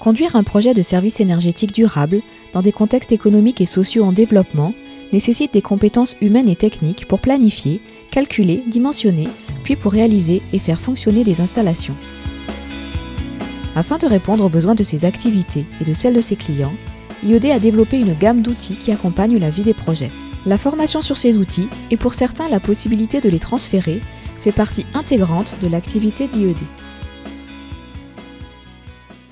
Conduire un projet de service énergétique durable dans des contextes économiques et sociaux en développement nécessite des compétences humaines et techniques pour planifier, calculer, dimensionner, puis pour réaliser et faire fonctionner des installations. Afin de répondre aux besoins de ses activités et de celles de ses clients, IED a développé une gamme d'outils qui accompagnent la vie des projets. La formation sur ces outils, et pour certains la possibilité de les transférer, fait partie intégrante de l'activité d'IED.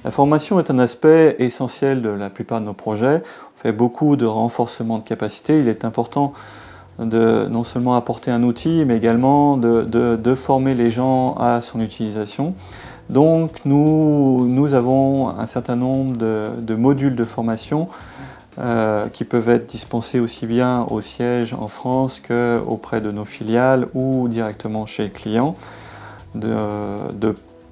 La formation est un aspect essentiel de la plupart de nos projets. On fait beaucoup de renforcement de capacité. Il est important de non seulement apporter un outil, mais également de former les gens à son utilisation. Donc nous avons un certain nombre de modules de formation qui peuvent être dispensés aussi bien au siège en France qu'auprès de nos filiales ou directement chez les clients,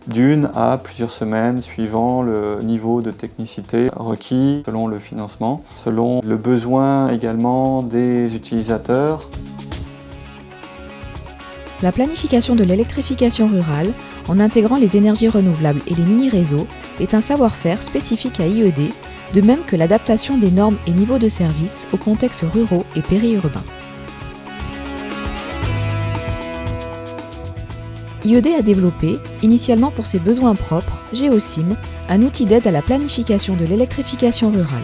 d'une à plusieurs semaines suivant le niveau de technicité requis selon le financement, selon le besoin également des utilisateurs. La planification de l'électrification rurale, en intégrant les énergies renouvelables et les mini-réseaux, est un savoir-faire spécifique à IED, de même que l'adaptation des normes et niveaux de service aux contextes ruraux et périurbains. IED a développé, initialement pour ses besoins propres, GeoSim, un outil d'aide à la planification de l'électrification rurale.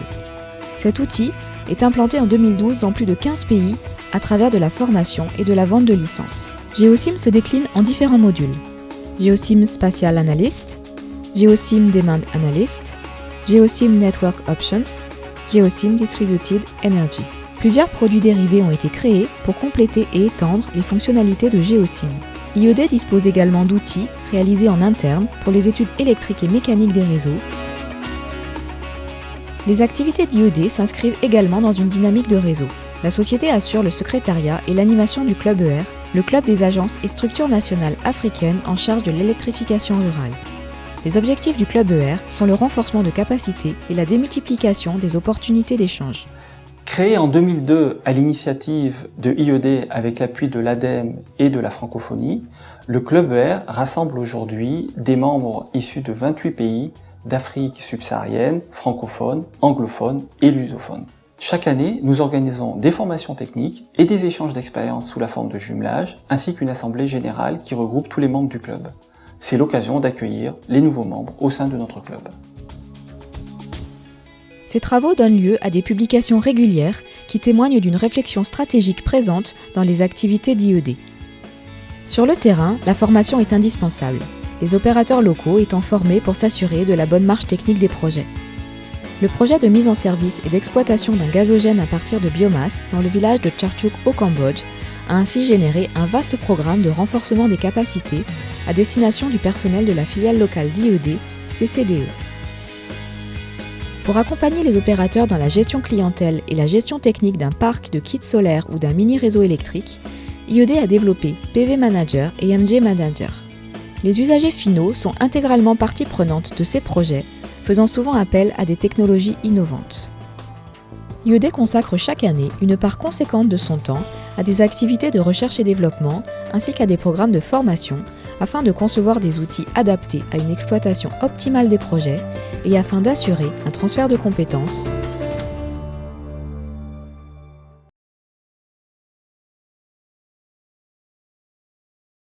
Cet outil est implanté en 2012 dans plus de 15 pays à travers de la formation et de la vente de licences. GeoSim se décline en différents modules. GeoSim Spatial Analyst, GeoSim Demand Analyst, GeoSim Network Options, GeoSim Distributed Energy. Plusieurs produits dérivés ont été créés pour compléter et étendre les fonctionnalités de GeoSim. IED dispose également d'outils réalisés en interne pour les études électriques et mécaniques des réseaux. Les activités d'IED s'inscrivent également dans une dynamique de réseau. La société assure le secrétariat et l'animation du Club ER, le club des agences et structures nationales africaines en charge de l'électrification rurale. Les objectifs du Club ER sont le renforcement de capacités et la démultiplication des opportunités d'échange. Créé en 2002 à l'initiative de IED avec l'appui de l'ADEME et de la francophonie, le Club ER rassemble aujourd'hui des membres issus de 28 pays d'Afrique subsaharienne, francophone, anglophone et lusophone. Chaque année, nous organisons des formations techniques et des échanges d'expériences sous la forme de jumelage, ainsi qu'une assemblée générale qui regroupe tous les membres du club. C'est l'occasion d'accueillir les nouveaux membres au sein de notre club. Ces travaux donnent lieu à des publications régulières qui témoignent d'une réflexion stratégique présente dans les activités d'IED. Sur le terrain, la formation est indispensable, les opérateurs locaux étant formés pour s'assurer de la bonne marche technique des projets. Le projet de mise en service et d'exploitation d'un gazogène à partir de biomasse dans le village de Tchartchouk au Cambodge a ainsi généré un vaste programme de renforcement des capacités à destination du personnel de la filiale locale d'IED, CCDE. Pour accompagner les opérateurs dans la gestion clientèle et la gestion technique d'un parc de kits solaires ou d'un mini-réseau électrique, IED a développé PV Manager et MJ Manager. Les usagers finaux sont intégralement partie prenante de ces projets, faisant souvent appel à des technologies innovantes. IED consacre chaque année une part conséquente de son temps à des activités de recherche et développement ainsi qu'à des programmes de formation afin de concevoir des outils adaptés à une exploitation optimale des projets et afin d'assurer un transfert de compétences